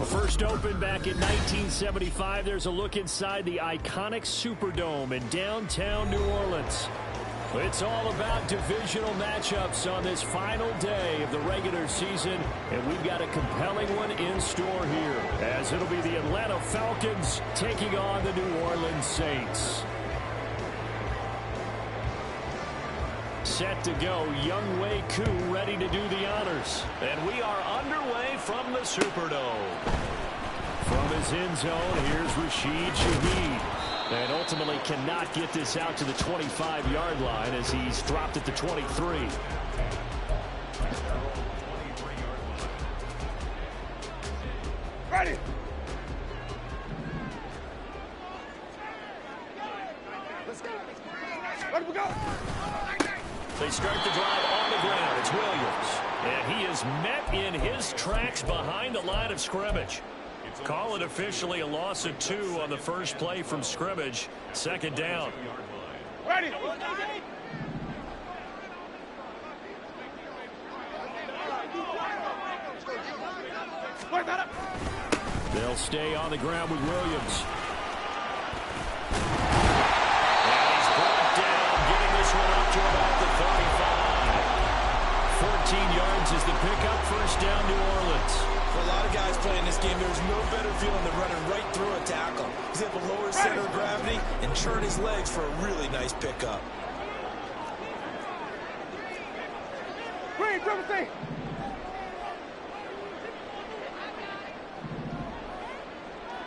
First opened back in 1975, there's a look inside the iconic Superdome in downtown New Orleans. It's all about divisional matchups on this final day of the regular season, and we've got a compelling one in store here, as it'll be the Atlanta Falcons taking on the New Orleans Saints. Set to go, Young Wei Koo ready to do the honors. And we are underway from the Superdome. From his end zone, here's Rashid Shaheed. And ultimately cannot get this out to the 25-yard line as he's dropped at the 23. Ready. Let's go. Ready to go. They start the drive on the ground. It's Williams. And he is met in his tracks behind the line of scrimmage. Call it officially a loss of 2 on the first play from scrimmage. Second down. Ready. They'll stay on the ground with Williams. And he's brought down, getting this one up to about the 35. 14 yards is the pickup. First down, New Orleans. For a lot of guys playing this game, there's no better feeling than running right through a tackle. He's able to lower his center of gravity and churn his legs for a really nice pickup. Green, double thing.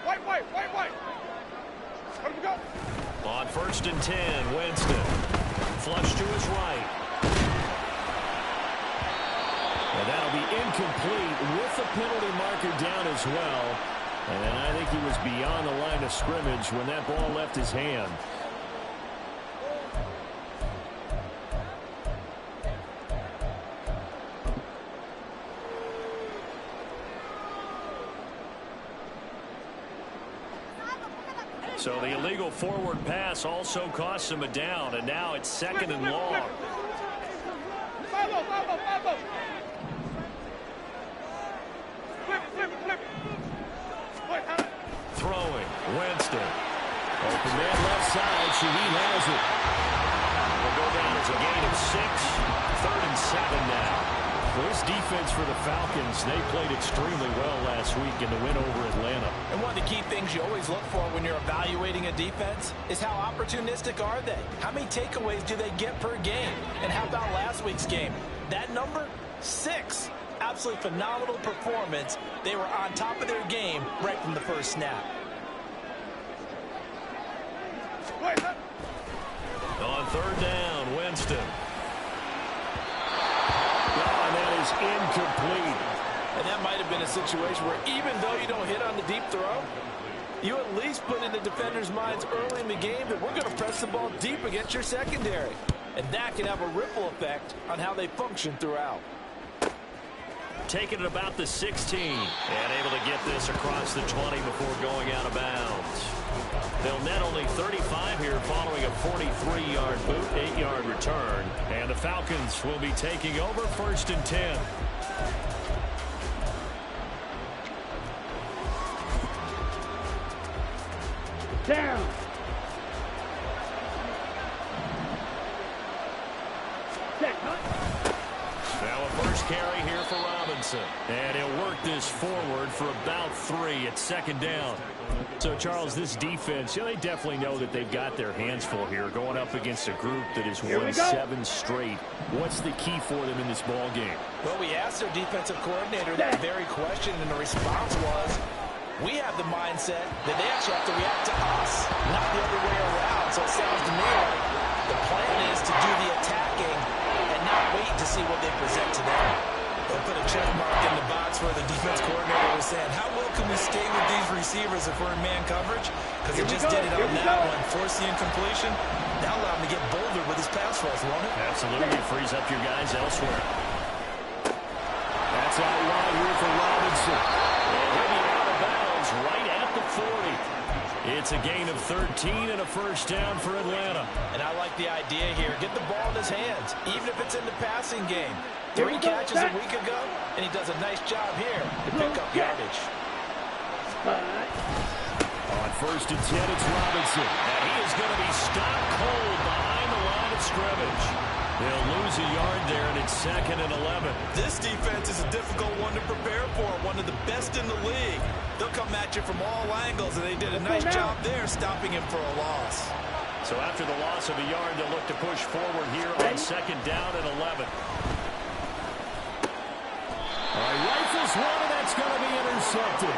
White. Let him go. On first and 10, Winston. Flush to his right. And that'll be incomplete with the penalty marker down as well. And I think he was beyond the line of scrimmage when that ball left his hand. So the illegal forward pass also costs him a down, and now it's second and long. Throwing, Winston. Open man left side, Shaheed has it. Will go down as a gain of 6. 3rd and 7 now. This defense for the Falcons, they played extremely well last week in the win over Atlanta. And one of the key things you always look for when you're evaluating a defense is how opportunistic are they? How many takeaways do they get per game? And how about last week's game? That number, 6. Absolutely phenomenal performance. They were on top of their game right from the first snap. On 3rd down, Winston. Oh, and that is incomplete. And that might have been a situation where even though you don't hit on the deep throw, you at least put in the defenders' minds early in the game that we're going to press the ball deep against your secondary. And that can have a ripple effect on how they function throughout. Taking it about the 16 and able to get this across the 20 before going out of bounds. They'll net only 35 here following a 43-yard boot, 8-yard return. And the Falcons will be taking over 1st and 10. Down. Now a first carry here for Robinson. And he'll work this forward for about 3 at 2nd down. So, Charles, this defense, they definitely know that they've got their hands full here going up against a group that has won 7 straight. What's the key for them in this ball game? Well, we asked their defensive coordinator that very question, and the response was, we have the mindset that they actually have to react to us, not the other way around. So it sounds to me like the plan is to do the attacking and not wait to see what they present to them. They'll put a check mark in the box where the defense coordinator was saying, how well can we stay with these receivers if we're in man coverage? Because they just did it on that one. Force the incompletion. That'll allow him to get bolder with his pass rush, won't it? Absolutely. Frees up your guys elsewhere. That's out wide here for Robinson. And he'll be out of bounds right at the 40. It's a gain of 13 and a first down for Atlanta. And I like the idea here. Get the ball in his hands, even if it's in the passing game. 3 catches a week ago, and he does a nice job here to pick up yardage. 1st and 10, it's Robinson. And he is going to be stopped cold behind the line of scrimmage. They'll lose a yard there, and it's 2nd and 11. This defense is a difficult one to prepare for, one of the best in the league. They'll come at you from all angles, and they did a nice job there stopping him for a loss. So after the loss of a yard, they'll look to push forward here on 2nd down and 11. All right, rifles one, and that's going to be intercepted.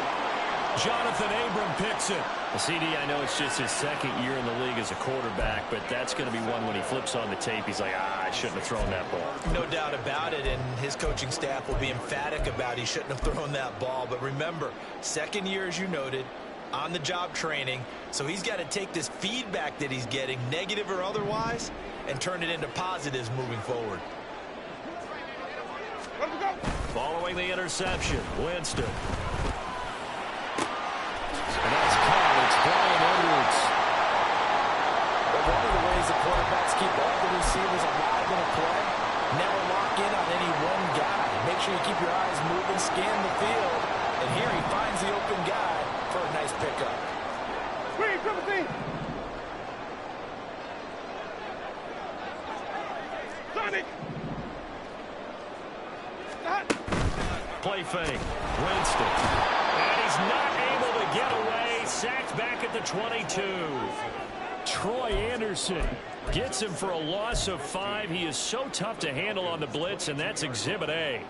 Jonathan Abram picks it. CD, I know it's just his 2nd year in the league as a quarterback, but that's going to be one when he flips on the tape, he's like, I shouldn't have thrown that ball. No doubt about it, and his coaching staff will be emphatic about he shouldn't have thrown that ball. But remember, 2nd year, as you noted, on-the-job training, so he's got to take this feedback that he's getting, negative or otherwise, and turn it into positives moving forward. Let's go. Following the interception, Winston. And that's caught. It's Brian Edwards. But one of the ways the quarterbacks keep all the receivers alive in a play, never lock in on any one guy. Make sure you keep your eyes moving, scan the field, and here he finds the open guy for a nice pickup. Green, triple team. Sonic. Play fake. Winston. And he's not able to get away. Sacked back at the 22. Troy Anderson gets him for a loss of 5. He is so tough to handle on the blitz, and that's Exhibit A.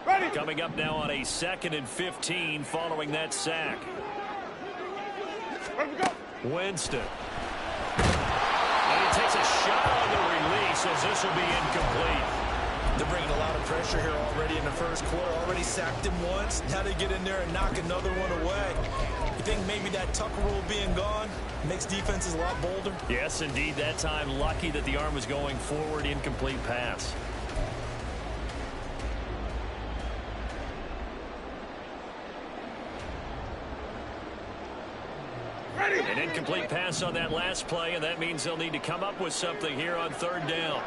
Ready. Coming up now on a 2nd and 15 following that sack. Ready to go. Winston. And he takes a shot on the release as this will be incomplete. They're bringing a lot of pressure here already in the 1st quarter. Already sacked him once. Now they get in there and knock another one away. You think maybe that Tucker rule being gone makes defenses a lot bolder? Yes, indeed. That time, lucky that the arm was going forward. Incomplete pass. Ready. An incomplete pass on that last play, and that means they'll need to come up with something here on 3rd down.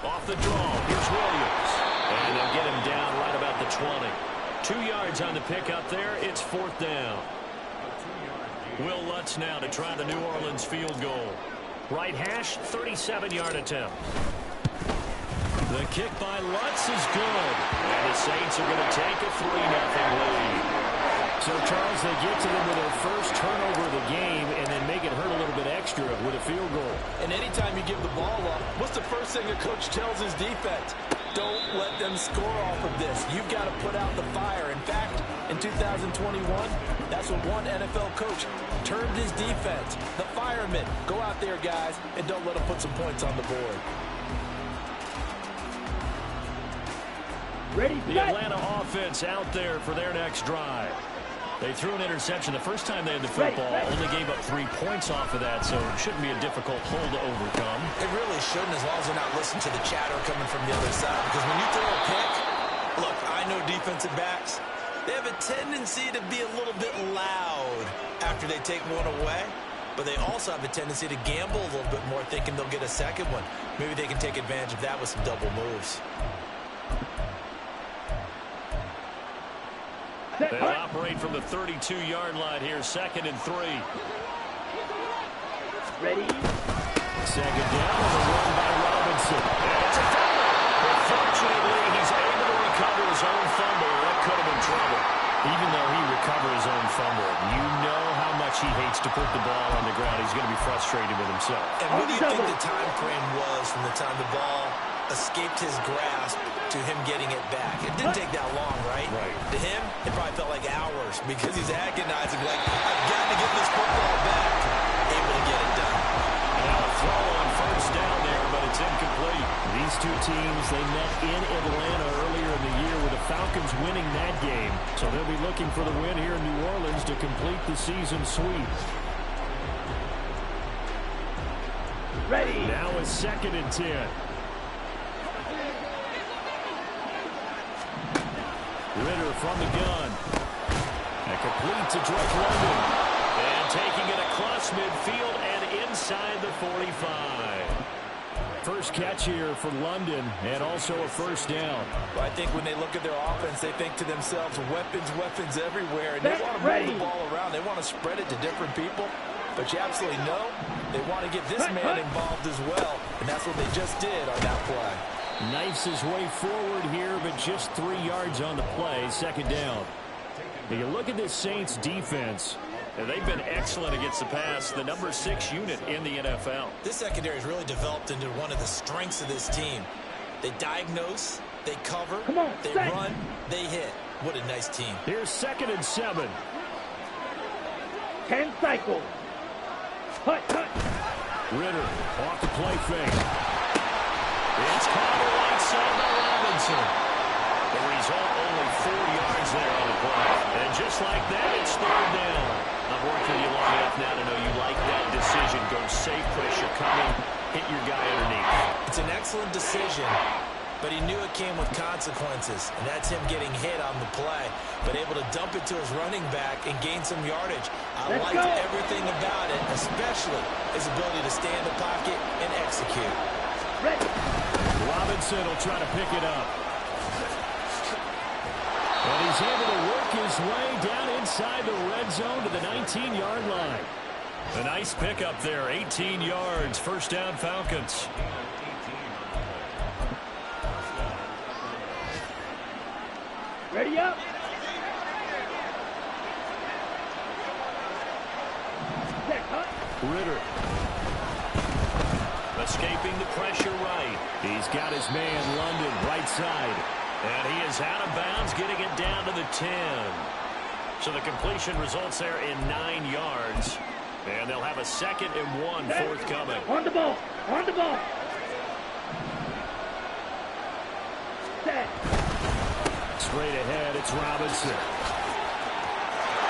Off the draw, here's Williams. And they'll get him down right about the 20. 2 yards on the pickup there. It's 4th down. Will Lutz now to try the New Orleans field goal. Right hash, 37-yard attempt. The kick by Lutz is good. And the Saints are going to take a 3-0 lead. So, Charles, they get to them with their first turnover of the game and then make it hurt a little bit extra with a field goal. And anytime you give the ball up, what's the first thing a coach tells his defense? Don't let them score off of this. You've got to put out the fire. In fact, in 2021, that's what one NFL coach termed his defense. The firemen. Go out there, guys, and don't let them put some points on the board. Ready. The Atlanta offense out there for their next drive. They threw an interception the first time they had the football. Only gave up 3 points off of that, so it shouldn't be a difficult hole to overcome. It really shouldn't, as long as they're not listening to the chatter coming from the other side. Because when you throw a pick, look, I know defensive backs, they have a tendency to be a little bit loud after they take one away. But they also have a tendency to gamble a little bit more, thinking they'll get a second one. Maybe they can take advantage of that with some double moves. They'll operate from the 32-yard line here, 2nd and 3. Ready. 2nd down and a run by Robinson. And it's a fumble. But fortunately, he's able to recover his own fumble. That could have been trouble. Even though he recovered his own fumble, you know how much he hates to put the ball on the ground. He's going to be frustrated with himself. And what do you think the time frame was from the time the ball escaped his grasp to him getting it back? It didn't take that long, right? Right. To him, it probably felt like hours because he's agonizing, like, I've got to get this football back. Able to get it done. Now a throw on 1st down there, but it's incomplete. These two teams, they met in Atlanta earlier in the year with the Falcons winning that game. So they'll be looking for the win here in New Orleans to complete the season sweep. Ready. Now a 2nd and 10. Ritter from the gun. And complete to Drake London. And taking it across midfield and inside the 45. first catch here for London, and also a first down. Well, I think when they look at their offense, they think to themselves, weapons, weapons everywhere, and they want to move the ball around. They want to spread it to different people, but you absolutely know they want to get this man involved as well, and that's what they just did on that play. Knifes his way forward here, but just 3 yards on the play, second down. Now you look at this Saints defense. And they've been excellent against the pass, the number 6 unit in the NFL. This secondary has really developed into one of the strengths of this team. They diagnose, they cover, they run, they hit. What a nice team. Here's 2nd and 7. 10 cycles. Hut. Ritter off the play fake. It's caught right side by Robinson. The result, only 4 yards there on the play. And just like that, it's 3rd down. I've worked with you long enough now to know you like that decision. Go safe, pressure coming, hit your guy underneath. It's an excellent decision, but he knew it came with consequences, and that's him getting hit on the play, but able to dump it to his running back and gain some yardage. I liked everything about it, especially his ability to stay in the pocket and execute. Robinson will try to pick it up. And he's able to work his way down inside the red zone to the 19-yard line. A nice pickup there, 18 yards, first down Falcons. Ready up. Ritter. Escaping the pressure right. He's got his man London right side. And he is out of bounds, getting it down to the 10. So the completion results there in 9 yards. And they'll have a 2nd and 1 forthcoming. On the ball. Set. Straight ahead, it's Robinson.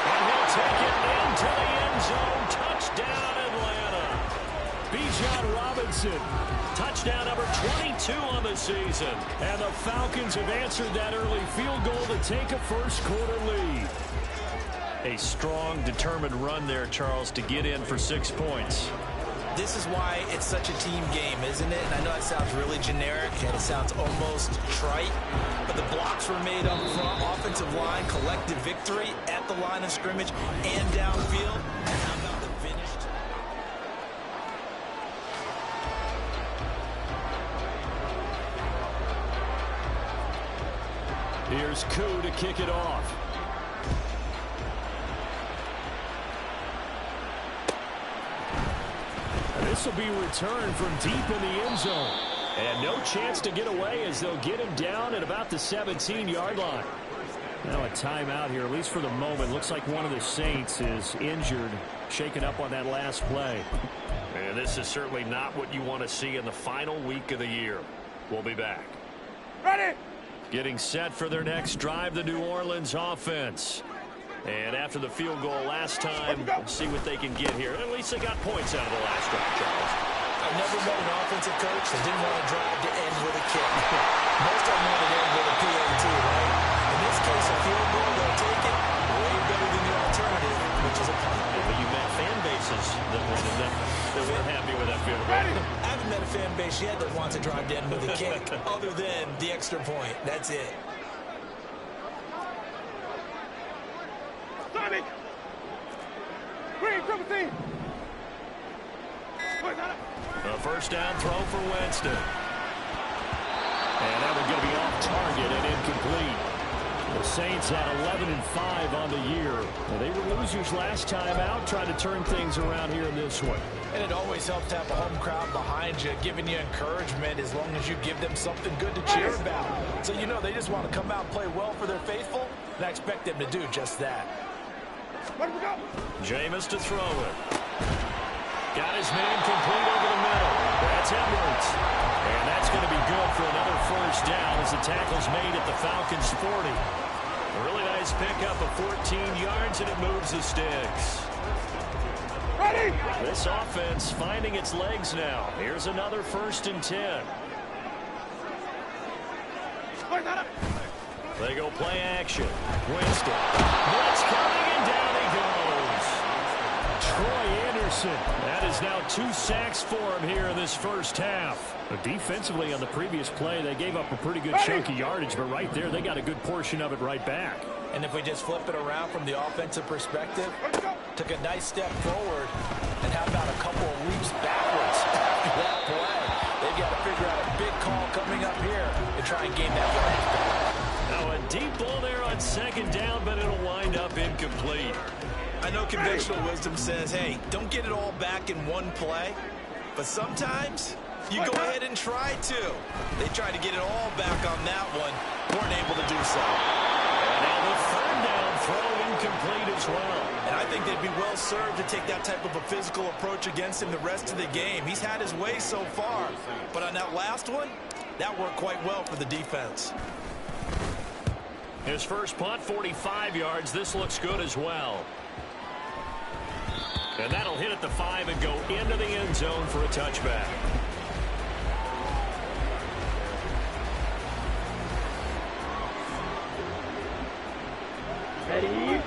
And he'll take it into the end zone. Touchdown, Atlanta. Bijan Robinson. Touchdown number 22 on the season. And the Falcons have answered that early field goal to take a first-quarter lead. A strong, determined run there, Charles, to get in for 6 points. This is why it's such a team game, isn't it? And I know it sounds really generic and it sounds almost trite, but the blocks were made up front, offensive line, collective victory at the line of scrimmage and downfield. And how about the finished? Here's Koo to kick it off. This will be returned from deep in the end zone. And no chance to get away as they'll get him down at about the 17-yard line. Now a timeout here, at least for the moment. Looks like one of the Saints is injured, shaken up on that last play. And this is certainly not what you want to see in the final week of the year. We'll be back. Ready. Getting set for their next drive, the New Orleans offense. And after the field goal last time, we'll see what they can get here. At least they got points out of the last drive, Charles. I've never met an offensive coach that didn't want to drive to end with a kick. Most of them want to end with a PAT, right? In this case, a field goal, they'll take it way better than the alternative, which is a punt. But you met fan bases that weren't happy with that field goal. I haven't met a fan base yet that wants to drive to end with a kick, other than the extra point. That's it. Sonic. Green, triple team. A first down throw for Winston. And that one going to be off target and incomplete. The Saints had 11-5 on the year. Well, they were losers last time out, trying to turn things around here in this one. And it always helps to have a home crowd behind you, giving you encouragement as long as you give them something good to cheer about. So you know they just want to come out and play well for their faithful, and I expect them to do just that. Where do we go? Jameis to throw it. Got his man complete over the middle. That's Edwards. And that's going to be good for another first down as the tackle's made at the Falcons' 40. A really nice pickup of 14 yards, and it moves the sticks. Ready. This offense finding its legs now. Here's another 1st and 10. They go play action. Winston. Blitz coming, and down he goes. Troy Anderson Anderson. That is now 2 sacks for him here in this first half. Defensively on the previous play, they gave up a pretty good chunk of yardage, but right there, they got a good portion of it right back. And if we just flip it around from the offensive perspective, took a nice step forward, and how about a couple of leaps backwards after that play? They've got to figure out a big call coming up here to try and gain that yardage back. Now a deep ball there on second down, but it'll wind up incomplete. I know conventional wisdom says, hey, don't get it all back in one play, but sometimes you go ahead and try to. They tried to get it all back on that one, weren't able to do so. And now the third down throw incomplete as well. And I think they'd be well served to take that type of a physical approach against him the rest of the game. He's had his way so far, but on that last one, that worked quite well for the defense. His first punt, 45 yards. This looks good as well. And that'll hit at the 5 and go into the end zone for a touchback.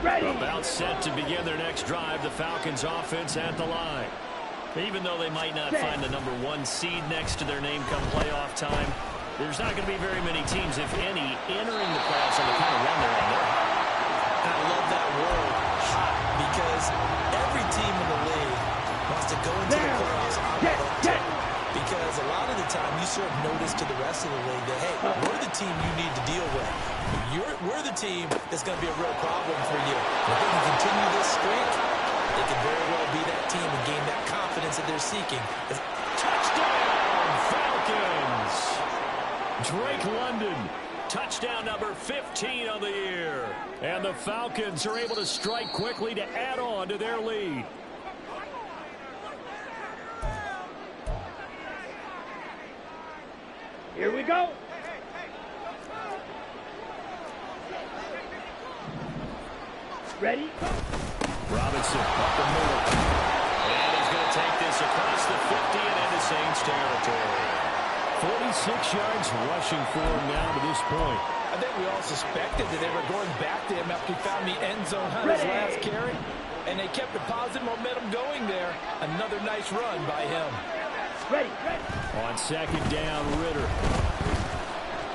Ready. About set to begin their next drive, the Falcons offense at the line. Even though they might not find the number 1 seed next to their name come playoff time, there's not going to be very many teams, if any, entering the playoffs on the kind of run they're on. I love that word, hot, because every team in the league wants to go into the playoffs on the hook. Because a lot of the time you serve notice to the rest of the league that, hey, we're the team you need to deal with. We're the team that's going to be a real problem for you. If they can continue this streak, they can very well be that team and gain that confidence that they're seeking. Touchdown, Falcons! Drake London, touchdown number 15 on the year. And the Falcons are able to strike quickly to add on to their lead. Here we go. Ready? Robinson up the middle. And he's going to take this across the 50 and into Saints territory. 46 yards rushing for him now to this point. I think we all suspected that they were going back to him after he found the end zone on his last carry. And they kept the positive momentum going there. Another nice run by him. Ready. On second down, Ritter.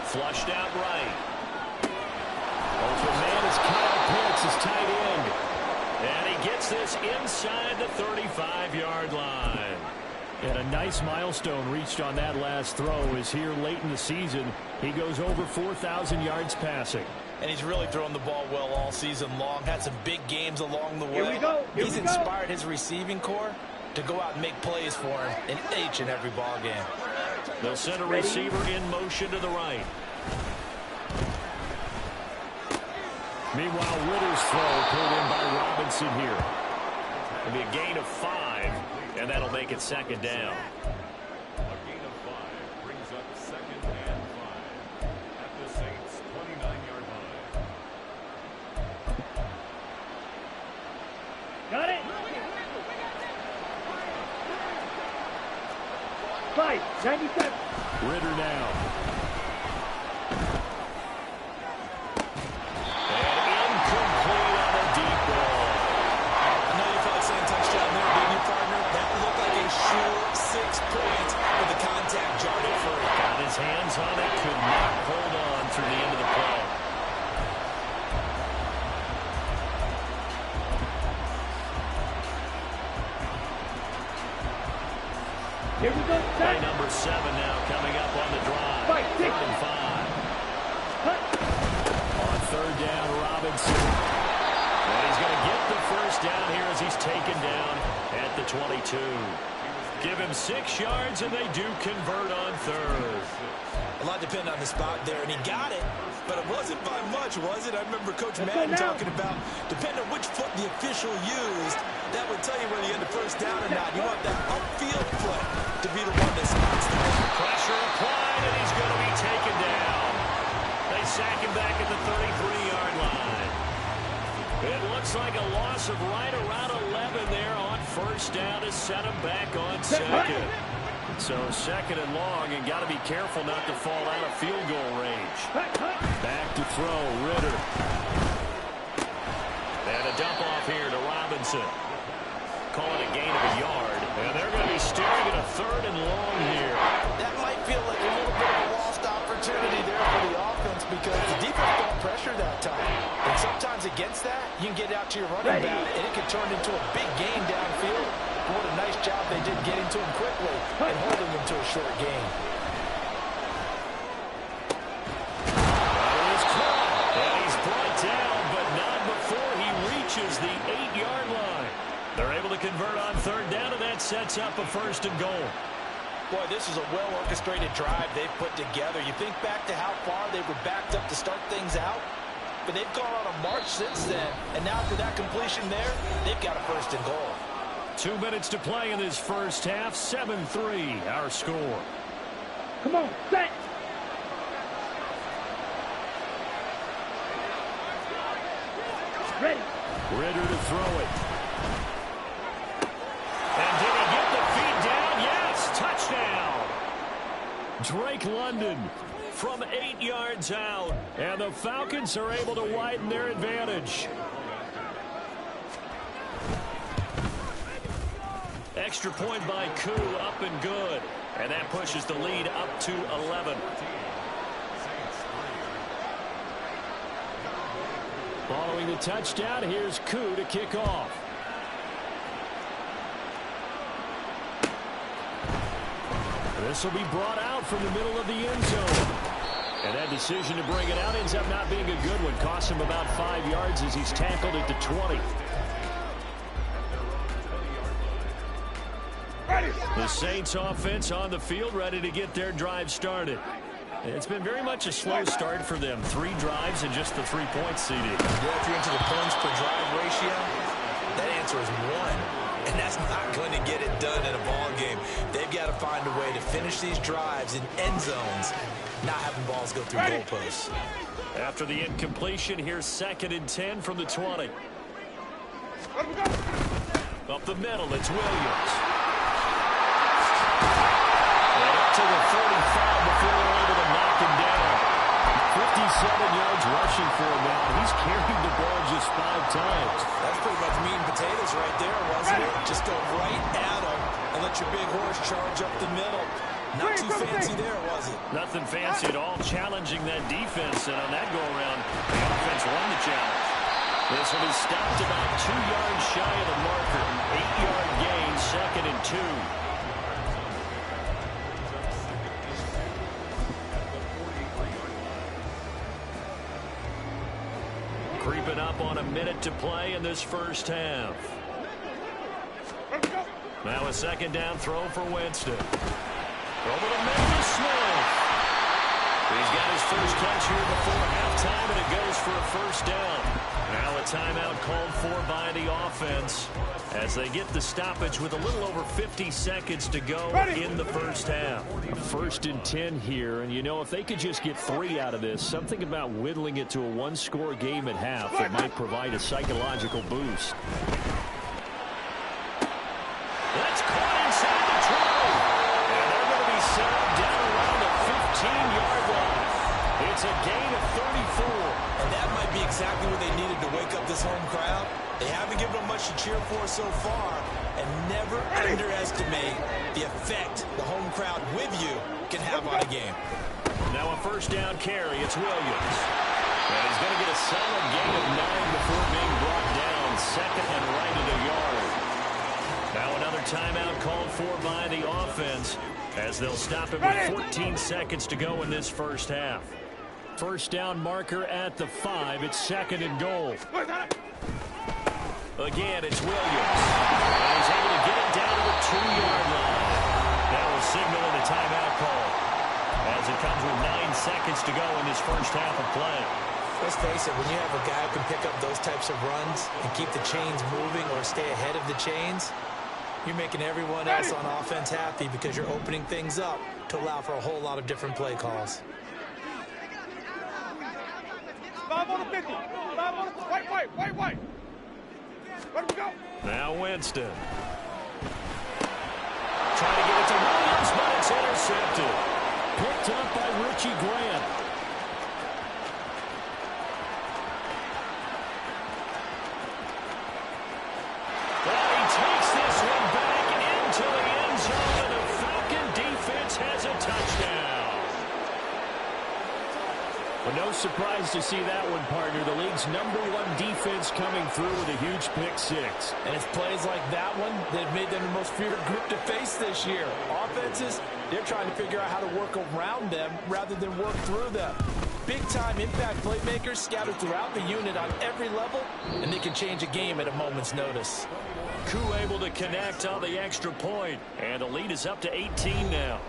Flushed out right. Open man is Kyle Pitts, his tight end. And he gets this inside the 35-yard line. And a nice milestone reached on that last throw is here late in the season. He goes over 4,000 yards passing. And he's really thrown the ball well all season long. Had some big games along the way. Here we go. He's inspired his receiving corps to go out and make plays for him in each and every ball game. They'll send a receiver in motion to the right. Meanwhile, Ritter's throw pulled in by Robinson here. It'll be a gain of 5, and that'll make it second down. A gain of 5 brings up second and 5 at the Saints' 29-yard line. Got it. 5, 97. Ritter now. His hands on it, could not hold on through the end of the play. Here we go. Play number 7 now coming up on the drive. 3rd and 5. On third down, Robinson. And he's going to get the first down here as he's taken down at the 22. Give him 6 yards, and they do convert on third. A lot depended on the spot there, and he got it, but it wasn't by much, was it? I remember Coach Madden talking about, depending on which foot the official used, that would tell you whether you had the first down or not. You want that upfield foot to be the one that spots the ball. Pressure applied, and he's going to be taken down. They sack him back at the 33-yard line. It looks like a loss of right around 11 there on first down to set him back on second. So second and long, and got to be careful not to fall out of field goal range. Back to throw, Ritter. And a dump off here to Robinson. call it a gain of a yard. And they're going to be staring at a 3rd and long here. That might feel like a little bit of a lost opportunity there for the offense because the defense don't pressure that time. And sometimes against that, you can get out to your running back, and it can turn into a big gain downfield. But what a nice job they did getting to him quickly and holding him to a short gain. And he's brought down, but not before he reaches the 8-yard line. They're able to convert on 3rd down, and that sets up a 1st and goal. Boy, this is a well-orchestrated drive they've put together. You think back to how far they were backed up to start things out, but they've gone on a march since then. And now after that completion there, they've got a 1st and goal. 2 minutes to play in this first half. 7-3, our score. Come on, set. Ready. Ritter to throw it. And did he get the feet down? Yes, touchdown. Drake London from 8 yards out. And the Falcons are able to widen their advantage. Extra point by Koo, up and good. And that pushes the lead up to 11. Following the touchdown, here's Koo to kick off. This will be brought out from the middle of the end zone. And that decision to bring it out ends up not being a good one. Costs him about 5 yards as he's tackled at the 20. The Saints offense on the field, ready to get their drive started. It's been very much a slow start for them. 3 drives and just the 3 points seeded. Yeah, if you're into the points per drive ratio, that answer is 1. And that's not going to get it done in a ball game. They've got to find a way to finish these drives in end zones, not having balls go through goalposts. After the incompletion, here's 2nd and 10 from the 20. Up the middle, it's Williams. And up to the 35 before they're able to knock him down. 57 yards rushing for him now. He's carried the ball just 5 times. That's pretty much meat and potatoes right there, wasn't it? Just go right at him and let your big horse charge up the middle. Not too fancy there, was it? Nothing fancy at all, challenging that defense. And on that go-around, the offense won the challenge. This will be stopped about 2 yards shy of the marker. 8-yard gain, 2nd and 2. Creeping up on a minute to play in this first half. Now a 2nd down throw for Winston. Over the middle to Smith. He's got his first catch here before halftime, and it goes for a 1st down. Now a timeout called for by the offense as they get the stoppage with a little over 50 seconds to go in the first half. 1st and 10 here, and you know, if they could just get 3 out of this, something about whittling it to a 1-score game at half that might provide a psychological boost. That's caught inside the 20. And they're going to be set up down around the 15-yard line. It's a gain of 34. And that might be exactly what they needed to wake up this home crowd. They haven't given them much to cheer for so far. And never underestimate the effect the home crowd with you can have on a game. Now a 1st down carry. It's Williams. And he's going to get a solid gain of 9 before being brought down. 2nd and right at a yard. Now another timeout called for by the offense as they'll stop it with 14 seconds to go in this first half. 1st down marker at the 5. It's 2nd and goal. Again, it's Williams. And he's able to get it down to the 2-yard line. That will signal in the timeout call as it comes with 9 seconds to go in this first half of play. Let's face it, when you have a guy who can pick up those types of runs and keep the chains moving or stay ahead of the chains, you're making everyone else on offense happy because you're opening things up to allow for a whole lot of different play calls. 5 on the 50. 5 on the white. Where do we go? Now Winston. Trying to get it to Williams, but it's intercepted. Picked up by Richie Grant. Well, he takes this Well, no surprise to see that one, partner. The league's #1 defense coming through with a huge pick-6. And it's plays like that one that have made them the most feared group to face this year. Offenses, they're trying to figure out how to work around them rather than work through them. Big-time impact playmakers scattered throughout the unit on every level, and they can change a game at a moment's notice. Koo able to connect on the extra point, and the lead is up to 18 now.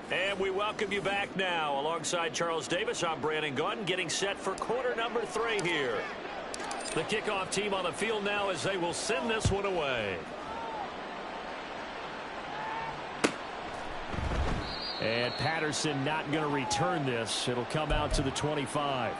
And we welcome you back now. Alongside Charles Davis, I'm Brandon Gunn, getting set for quarter number 3 here. The kickoff team on the field now as they will send this one away. And Patterson not going to return this. It'll come out to the 25.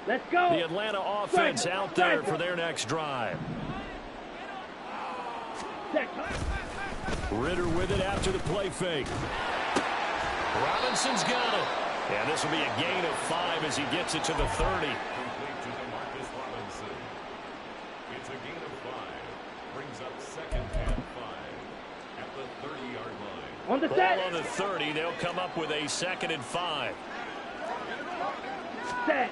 Let's go. The Atlanta offense out there for their next drive. Ritter with it after the play fake. Robinson's got it. And this will be a gain of 5 as he gets it to the 30. It's a gain of 5. Brings up 2nd and 5 at the 30-yard line. On the Ball set. on the 30. They'll come up with a 2nd and 5. Set.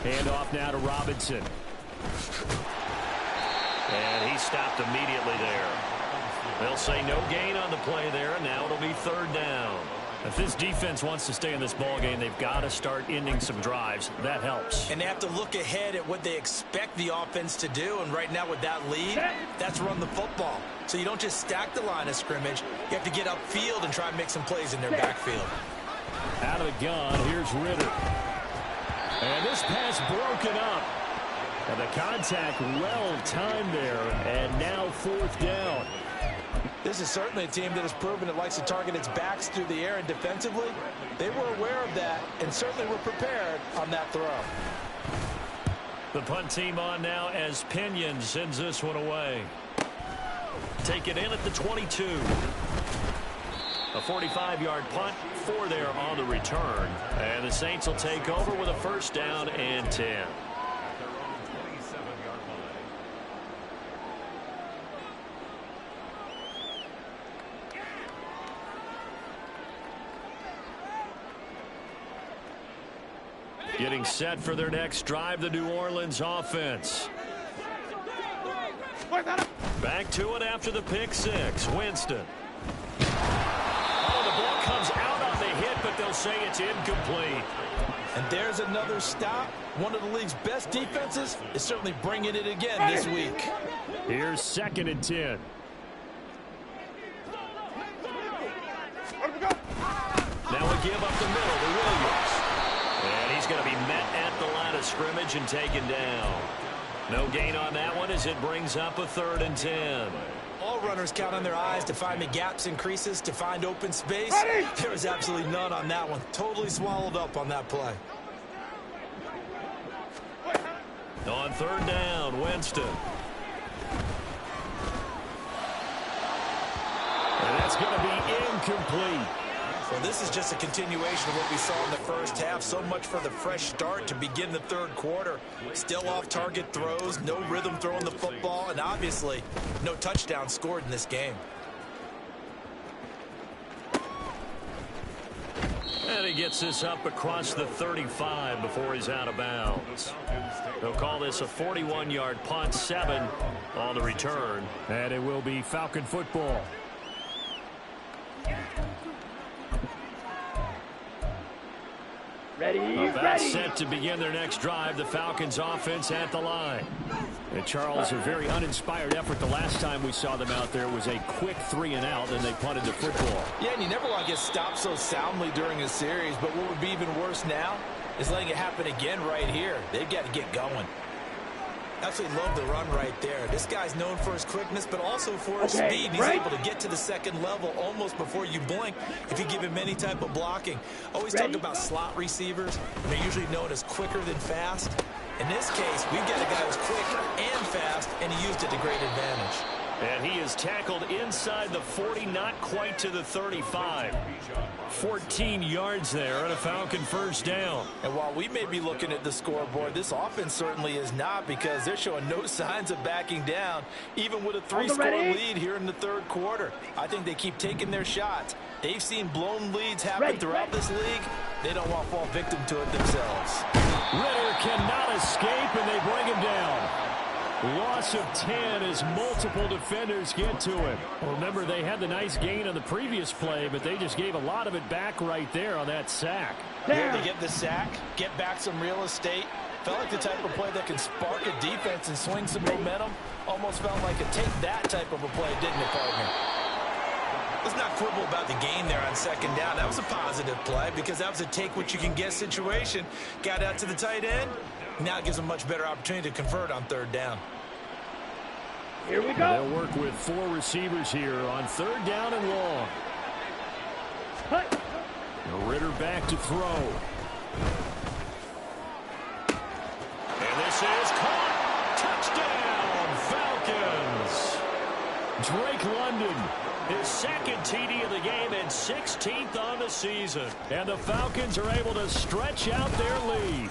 Hand off now to Robinson. And he stopped immediately there. They'll say no gain on the play there, and now it'll be 3rd down. If this defense wants to stay in this ball game, they've got to start ending some drives. That helps. And they have to look ahead at what they expect the offense to do. And right now with that lead, that's run the football. So you don't just stack the line of scrimmage. You have to get upfield and try and make some plays in their backfield. Out of the gun, here's Ritter. And this pass broken up. And the contact well timed there. And now 4th down. This is certainly a team that has proven it likes to target its backs through the air and defensively. They were aware of that and certainly were prepared on that throw. The punt team on now as Pinion sends this one away. Take it in at the 22. A 45-yard punt, 4 there on the return. And the Saints will take over with a 1st down and 10. Getting set for their next drive, the New Orleans offense. Back to it after the pick-6. Winston. Oh, the ball comes out on the hit, but they'll say it's incomplete. And there's another stop. One of the league's best defenses is certainly bringing it again this week. Here's 2nd and 10. Now we give up the middle to Williams. And he's going to be met at the line of scrimmage and taken down. No gain on that one as it brings up a 3rd and 10. All runners count on their eyes to find the gaps and creases, to find open space. There was absolutely none on that one. Totally swallowed up on that play. On 3rd down, Winston. And that's going to be incomplete. Well, this is just a continuation of what we saw in the first half. So much for the fresh start to begin the 3rd quarter. Still off-target throws, no rhythm throwing the football, and obviously no touchdown scored in this game. And he gets this up across the 35 before he's out of bounds. They'll call this a 41-yard punt, 7 on the return. And it will be Falcon football. About set to begin their next drive. The Falcons offense at the line. And Charles, a very uninspired effort. The last time we saw them out there was a quick 3 and out, and they punted the football. Yeah, and you never want to get stopped so soundly during a series, but what would be even worse now is letting it happen again right here. They've got to get going. Absolutely love the run right there. This guy's known for his quickness, but also for his speed. He's able to get to the 2nd level almost before you blink if you give him any type of blocking. Always talk about slot receivers. They're usually known as quicker than fast. In this case, we've got a guy who's quick and fast, and he used it to great advantage. And he is tackled inside the 40, not quite to the 35. 14 yards there and a Falcon first down. And while we may be looking at the scoreboard, this offense certainly is not, because they're showing no signs of backing down, even with a 3-score lead here in the third quarter. I think they keep taking their shots. They've seen blown leads happen throughout this league. They don't want to fall victim to it themselves. Ritter cannot escape, and they bring him down. Loss of 10 as multiple defenders get to him. Well, remember, they had the nice gain on the previous play, but they just gave a lot of it back right there on that sack. Here they get the sack, get back some real estate. Felt like the type of play that can spark a defense and swing some momentum. Almost felt like a take that type of a play, didn't it, partner? Let's not quibble about the gain there on second down. That was a positive play because that was a take-what-you-can-get situation. Got out to the tight end. Now it gives them a much better opportunity to convert on third down. Here we go. They'll work with 4 receivers here on third down and long. Ritter back to throw. And this is caught. Touchdown, Falcons. Drake London, his second TD of the game and 16th on the season. And the Falcons are able to stretch out their lead.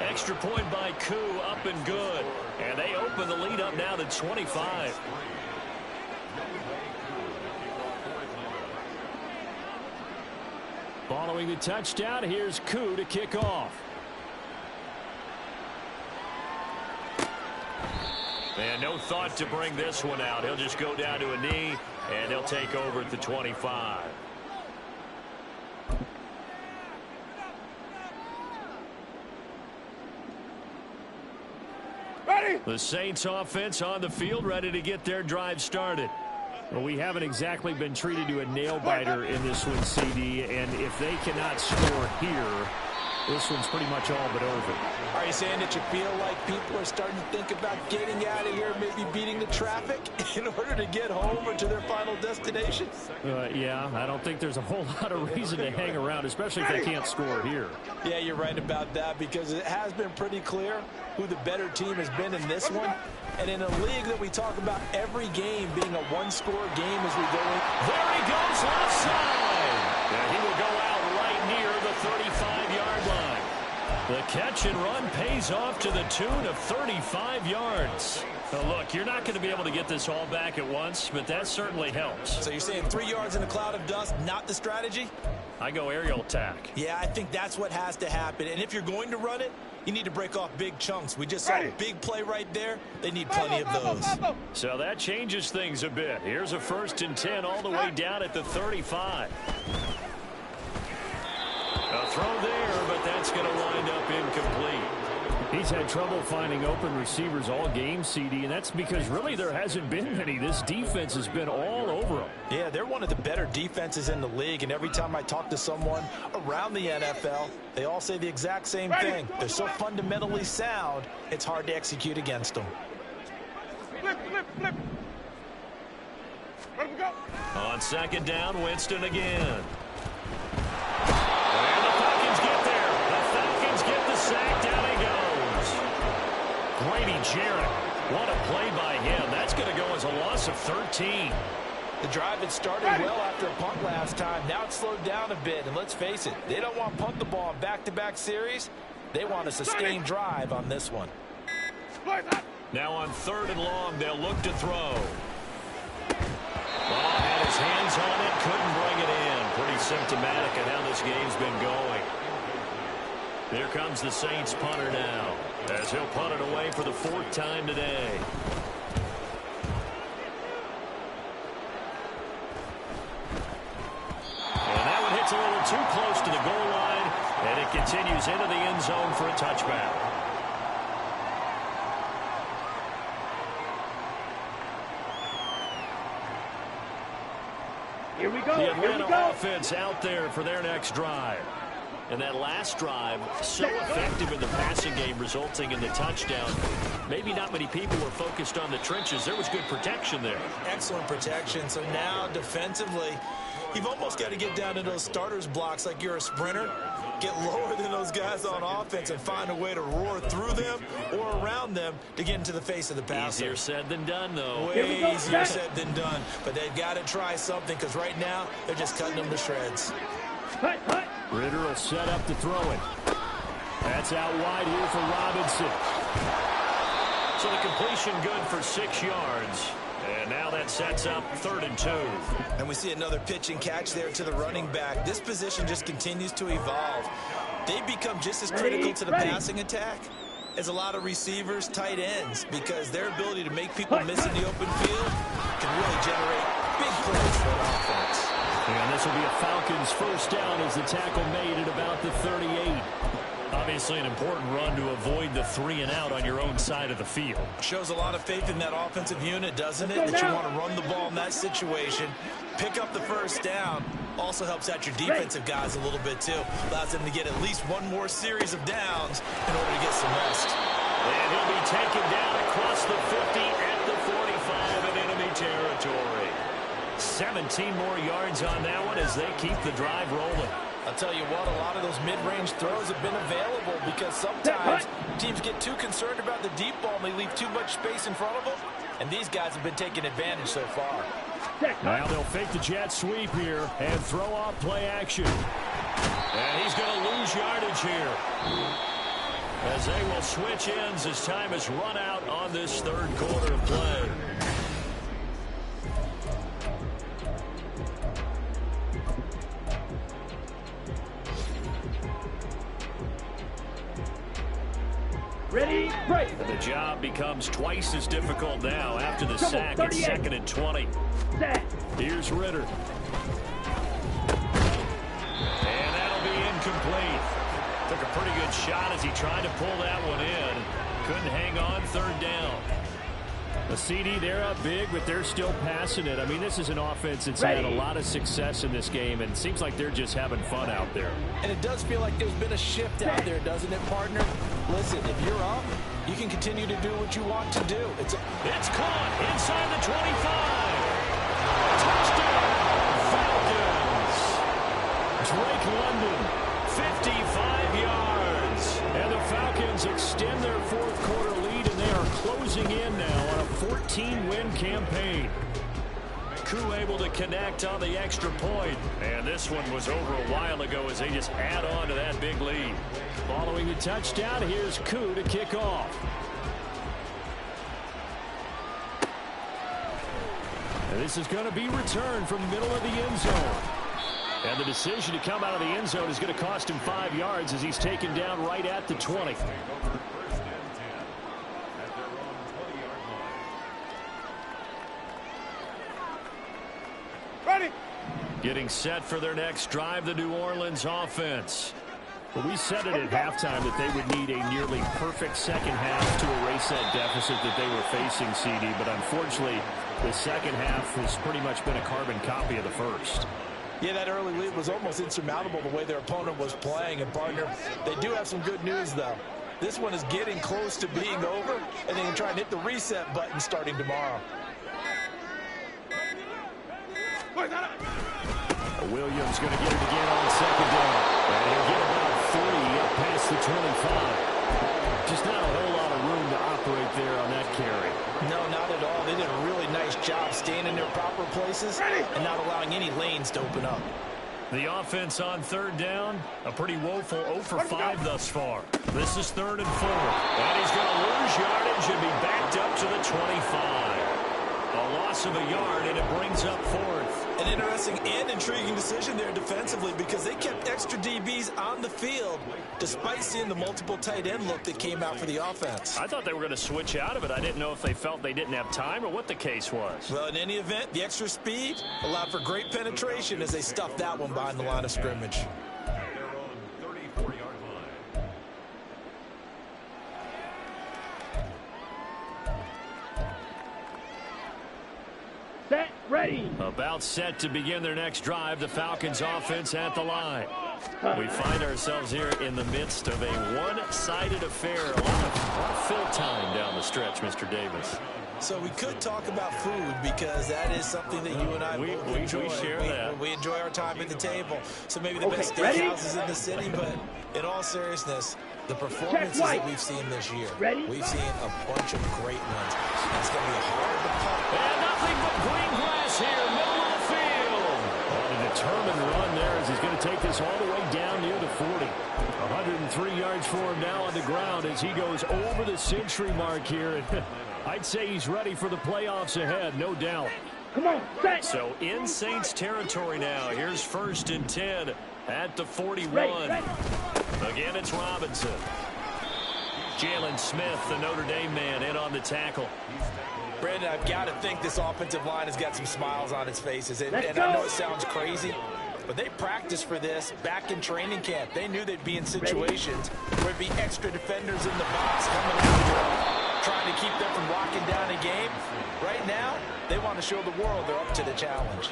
Extra point by Koo, up and good. And they open the lead up now to 25. Following the touchdown, here's Koo to kick off. And no thought to bring this one out. He'll just go down to a knee, and they'll take over at the 25. The Saints offense on the field, ready to get their drive started. Well, we haven't exactly been treated to a nail-biter in this one, CD, and if they cannot score here, this one's pretty much all but over. Are you saying that you feel like people are starting to think about getting out of here, maybe beating the traffic in order to get home or to their final destination? Yeah, I don't think there's a whole lot of reason to hang around, especially if they can't score here. Yeah, you're right about that, because it has been pretty clear who the better team has been in this one. And in a league that we talk about every game being a one-score game as we go in. There he goes, left side. And he will go out right near the 35-yard line. The catch and run pays off to the tune of 35 yards. Now look, you're not going to be able to get this all back at once, but that certainly helps. So you're saying 3 yards in a cloud of dust, not the strategy? I go aerial attack. Yeah, I think that's what has to happen. And if you're going to run it, you need to break off big chunks. We just saw a big play right there. They need plenty of those. So that changes things a bit. Here's a 1st and 10 all the way down at the 35. A throw there, but that's going to wind up incomplete. He's had trouble finding open receivers all game, CD, and that's because really there hasn't been many. This defense has been all over them. Yeah, they're one of the better defenses in the league, and every time I talk to someone around the NFL, they all say the exact same thing. They're so fundamentally sound, it's hard to execute against them. Flip. Let him go. On second down, Winston again. And the Falcons get there. The Falcons get the sack. Down he goes. Grady Jarrett. What a play by him. That's going to go as a loss of 13. The drive had started well after a punt last time. Now it's slowed down a bit, and let's face it, they don't want to punt the ball in back-to-back series. They want a sustained drive on this one. Now on 3rd and long, they'll look to throw. Well, had his hands on it, couldn't bring it in. Pretty symptomatic of how this game's been going. Here comes the Saints punter now, as he'll punt it away for the 4th time today. And that one hits a little too close to the goal line, and it continues into the end zone for a touchback. Here we go. The Atlanta offense out there for their next drive. And that last drive, so effective in the passing game, resulting in the touchdown. Maybe not many people were focused on the trenches. There was good protection there. Excellent protection. So now defensively, you've almost got to get down to those starters blocks like you're a sprinter. get lower than those guys on offense and find a way to roar through them or around them to get into the face of the passer. Easier said than done, though. Way easier said than done. But they've got to try something because right now they're just cutting them to shreds. Ritter will set up to throw it. That's out wide here for Robinson. So the completion good for 6 yards. And now that sets up 3rd and 2. And we see another pitch and catch there to the running back. This position just continues to evolve. They become just as critical to the passing attack as a lot of receivers, tight ends, because their ability to make people miss in the open field can really generate big plays for an offense. And this will be a Falcons first down as the tackle made at about the 38. Obviously an important run to avoid the 3 and out on your own side of the field. Shows a lot of faith in that offensive unit, doesn't it? That you want to run the ball in that situation, pick up the first down. Also helps out your defensive guys a little bit too. Allows them to get at least one more series of downs in order to get some rest. And he'll be taken down across the 50 at the 45 in enemy territory. 17 more yards on that one as they keep the drive rolling. I'll tell you what, a lot of those mid-range throws have been available because sometimes teams get too concerned about the deep ball and they leave too much space in front of them, and these guys have been taking advantage so far. Now they'll fake the jet sweep here and throw off play action. And he's going to lose yardage here as they will switch ends as time has run out on this 3rd quarter of play. Ready, break. The job becomes twice as difficult now after the sack at 2nd and 20. Here's Ritter. And that'll be incomplete. Took a pretty good shot as he tried to pull that one in. Couldn't hang on 3rd down. The CD, they're up big, but they're still passing it. I mean, this is an offense that's had a lot of success in this game, and it seems like they're just having fun out there. And it does feel like there's been a shift out there, doesn't it, partner? Listen, if you're up, you can continue to do what you want to do. It's caught inside the 25. Touchdown, Falcons. Drake London, 55 yards. And the Falcons extend their 4th quarter lead, and they are closing in now on a 14-win campaign. Koo able to connect on the extra point. And this one was over a while ago as they just add on to that big lead. Following the touchdown, here's Koo to kick off. And this is going to be returned from the middle of the end zone. And the decision to come out of the end zone is going to cost him 5 yards as he's taken down right at the 20. Ready. Getting set for their next drive, the New Orleans offense. Well, we said it at halftime that they would need a nearly perfect second half to erase that deficit that they were facing, CD. But unfortunately, the second half has pretty much been a carbon copy of the first. Yeah, that early lead was almost insurmountable the way their opponent was playing. And, partner, they do have some good news, though. This one is getting close to being over, and they can try and hit the reset button starting tomorrow. Williams going to get it again on 2nd down. And he'll get about 3 up past the 25. Just not a whole lot of room to operate there on that carry. No, not at all. They did a really nice job staying in their proper places and not allowing any lanes to open up. The offense on 3rd down, a pretty woeful 0 for 5 thus far. This is 3rd and 4. And he's going to lose yardage and be backed up to the 25. A loss of a yard, and it brings up 4th. An interesting and intriguing decision there defensively because they kept extra DBs on the field despite seeing the multiple tight end look that came out for the offense. I thought they were going to switch out of it. I didn't know if they felt they didn't have time or what the case was. Well, in any event, the extra speed allowed for great penetration as they stuffed that one behind the line of scrimmage. Set, ready. About set to begin their next drive, the Falcons offense at the line. We find ourselves here in the midst of a one-sided affair. A lot of fill time down the stretch, Mr. Davis. So we could talk about food because that is something that you and I both enjoy. We share that. We enjoy our time at the table. So maybe the best steakhouses in the city, but in all seriousness, the performances that we've seen this year, we've seen a bunch of great ones. That's going to be hard to pump. And nothing but green grass here, middle of the field. And a determined run there as he's going to take this all the way down near the 40. 103 yards for him now on the ground as he goes over the century mark here. And I'd say he's ready for the playoffs ahead, no doubt. Come on, set. So in Saints territory now. Here's 1st and 10 at the 41. Again, it's Robinson. Jalen Smith, the Notre Dame man, in on the tackle. Brandon, I've got to think this offensive line has got some smiles on its faces. And I know it sounds crazy, but they practiced for this back in training camp. They knew they'd be in situations where there'd be extra defenders in the box coming after them, trying to keep them from locking down a game. Right now, they want to show the world they're up to the challenge.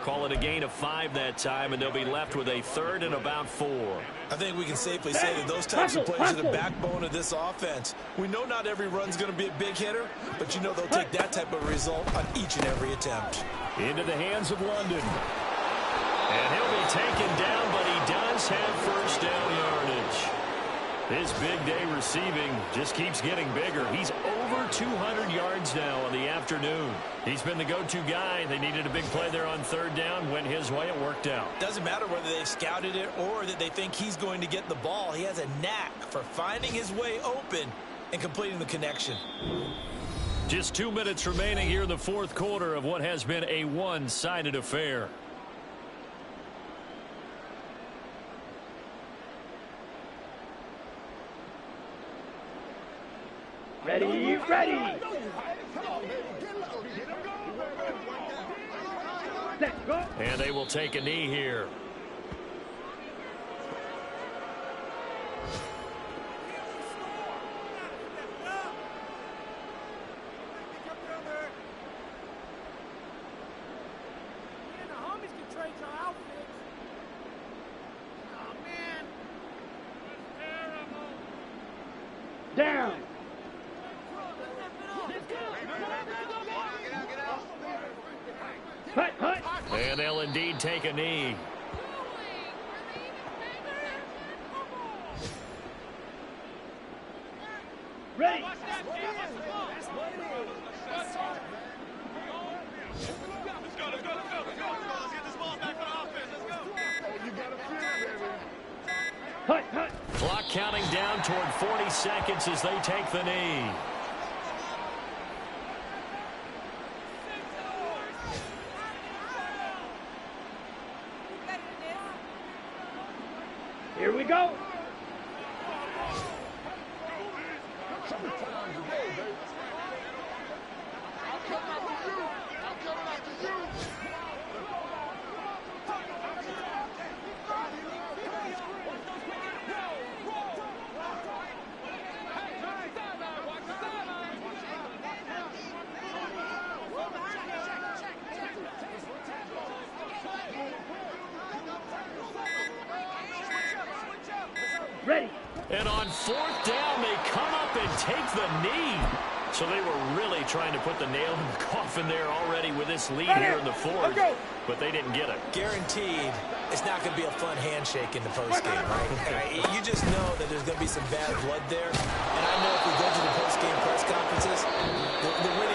Call it a gain of 5 that time, and they'll be left with a 3rd and about 4. I think we can safely say that those types of plays are the backbone of this offense. We know not every run's going to be a big hitter, but you know they'll take that type of result on each and every attempt. Into the hands of London. And he'll be taken down, but he does have 1st down yardage. His big day receiving just keeps getting bigger. He's over 200 yards now on the afternoon. He's been the go-to guy. They needed a big play there on 3rd down. Went his way. It worked out. Doesn't matter whether they've scouted it or that they think he's going to get the ball. He has a knack for finding his way open and completing the connection. Just 2 minutes remaining here in the 4th quarter of what has been a one-sided affair. Ready, ready. Set, go. And they will take a knee here. Down. Hut, hut. And they'll indeed take a knee. Ready. Hut, hut. Clock counting down toward 40 seconds as they take the knee. Here we go. Ready. And on 4th down, they come up and take the knee. So they were really trying to put the nail in the coffin there already with this lead here in the 4th. But they didn't get it. Guaranteed, it's not going to be a fun handshake in the postgame, right? You just know that there's going to be some bad blood there. And I know if we go to the postgame press conferences, the winning